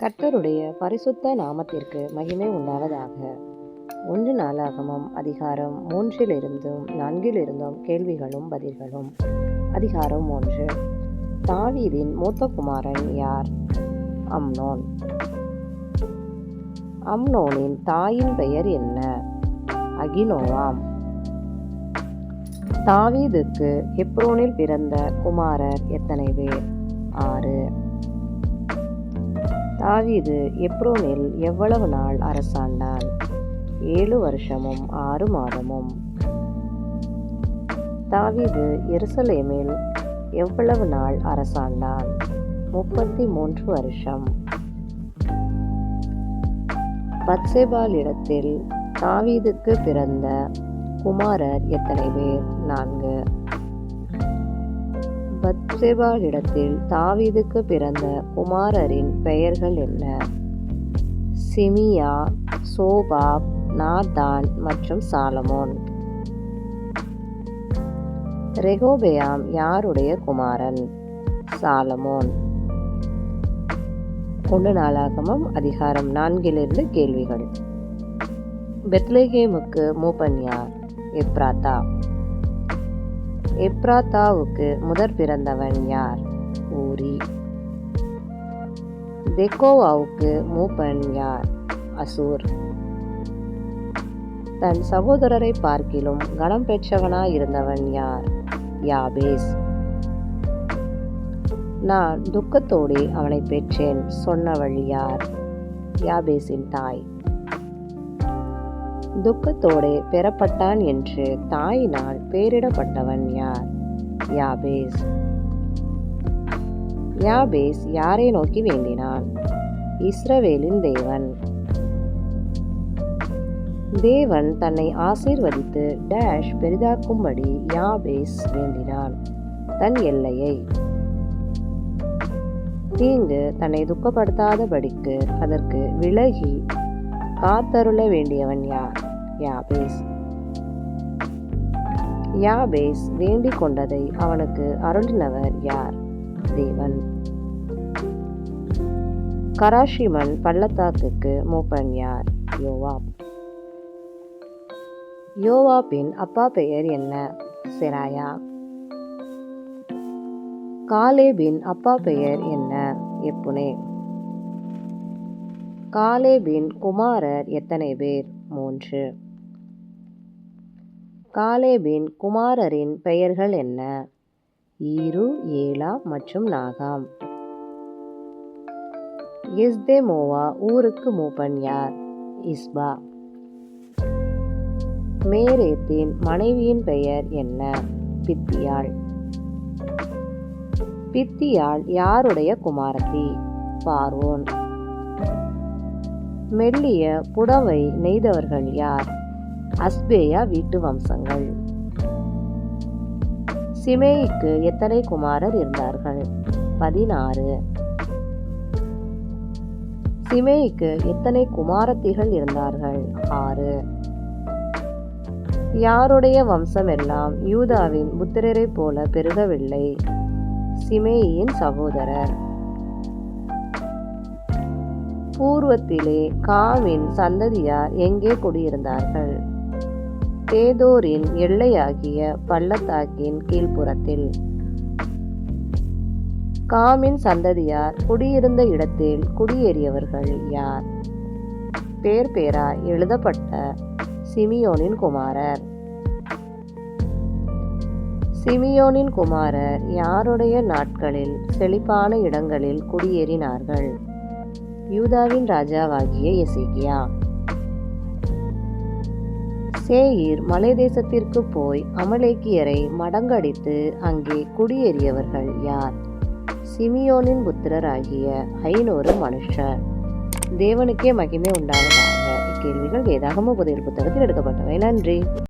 கர்த்தருடைய பரிசுத்த நாமத்திற்கு மகிமை உண்டாவதாக. 1 நாளாகமம் அதிகாரம் 3 4 கேள்விகளும் பதில்களும். அதிகாரம் 3. தாவீதின் மூத்த குமாரன் யார்? அம்னோன். அம்னோனின் தாயின் பெயர் என்ன? அகினோவாம். தாவீதுக்கு எப்ரோனில் பிறந்த குமாரர் எத்தனை பேர்? 6. தாவீது எப்ரோனில் எவ்வளவு நாள் அரசாண்டான்? 7 வருஷமும் 6 மாதமும். தாவீது எருசலேமில் எவ்வளவு நாள் அரசாண்டான்? 33 வருஷம். பத்சேபாளிடத்தில் தாவீதுக்கு பிறந்த குமாரர் எத்தனை பேர்? 4. பத்சேபாளிடத்தில் தாவீதுக்கு பிறந்த குமாரரின் பெயர்கள் என்ன? சிமியா, சோபாப், நாத்தான் மற்றும் சாலமோன். ரெகோபெயாம் யாருடைய குமாரன்? சாலமோன். 1 நாளாகமம் அதிகாரம் 4 கேள்விகள். பெத்லெகேமுக்கு மூப்பன் யார்? எப்ராத்தா. எப்ராத்தாவுக்கு முதற் பிறந்தவன் யார்? ஊரி. தெக்கோவாவுக்கு மூப்பன் யார்? அசூர். தன் சகோதரரை பார்க்கிலும் கனம் பெற்றவனாயிருந்தவன் யார்? யாபேஸ். நான் துக்கத்தோடு அவனை பெற்றேன் சொன்னவள் யார்? யாபேசின் தாய். துக்கத்தோடு பெறப்பட்டான் என்று தாயினால் பெயரிடப்பட்டவன் யார்? யாபேஸ். யாபேஸ் யாரை நோக்கி வேண்டினான்? இஸ்ரவேலின் தேவன். தேவன் தன்னை ஆசீர்வதித்து பெரிதாக்கும்படி யாபேஸ் வேண்டினான் தன் எல்லையை. தீங்கு தன்னை துக்கப்படுத்தாதபடிக்கு அதற்கு விலகி காத்தருள வேண்டியவன் யார்? யாபேஸ். யாபேஸ் வேண்டிக் கொண்டதை அவனுக்கு அருளினவர் யார்? தேவன். கராஷிமன் பள்ளத்தாக்குக்கு மூப்பன் யார்? யோவாப். யோவாப்பின் அப்பா பெயர் என்ன? செராயா. காலேபின் அப்பா பெயர் என்ன? எப்புனே. காலேபின் குமாரர் எத்தனை பேர்? 3. காலேபின் குமாரரின் பெயர்கள் என்ன? ஈரு, ஏலா மற்றும் நாகாம். எஸ்தெமோவா ஊருக்கு மூப்பன் யார்? இஸ்பா. மேரேத்தின் மனைவியின் பெயர் என்ன? பித்தியாள். பித்தியாள் யாருடைய குமாரத்தி? பார்வோன். மெல்லிய புடவை நெய்தவர்கள் யார்? அஸ்பேயா வீட்டு வம்சங்கள். சிமேயிக்கு எத்தனை குமாரர் இருந்தார்கள்? 16. சிமேயிக்கு எத்தனை குமாரத்திகள் இருந்தார்கள்? 6. யாருடைய வம்சம் எல்லாம் யூதாவின் புத்திரரை போல பெருகவில்லை? சிமேயின் சகோதரர். பூர்வத்திலே காமின் சந்ததியார் எங்கே குடியிருந்தார்கள்? தேதோரின் எல்லையாகிய பள்ளத்தாக்கின் கீழ்ப்புறத்தில். காமின் சந்ததியார் குடியிருந்த இடத்தில் குடியேறியவர்கள் யார்? பேர் பேராய் எழுதப்பட்ட சிமியோனின் குமாரர். சிமியோனின் குமாரர் யாருடைய நாட்களில் செழிப்பான இடங்களில் குடியேறினார்கள்? யூதாவின் ராஜாவாகிய எசேக்கியா. சேயீர் மலை தேசத்திற்கு போய் அமலேக்கியரை மடங்கடித்து அங்கே குடியேறியவர்கள் யார்? சிமியோனின் புத்திரராகிய 500 மனுஷர். தேவனுக்கே மகிமை உண்டாவதாக. இக்கேள்விகள் வேதாகம புதிர் புத்தகத்தில் எடுக்கப்பட்டவை. நன்றி.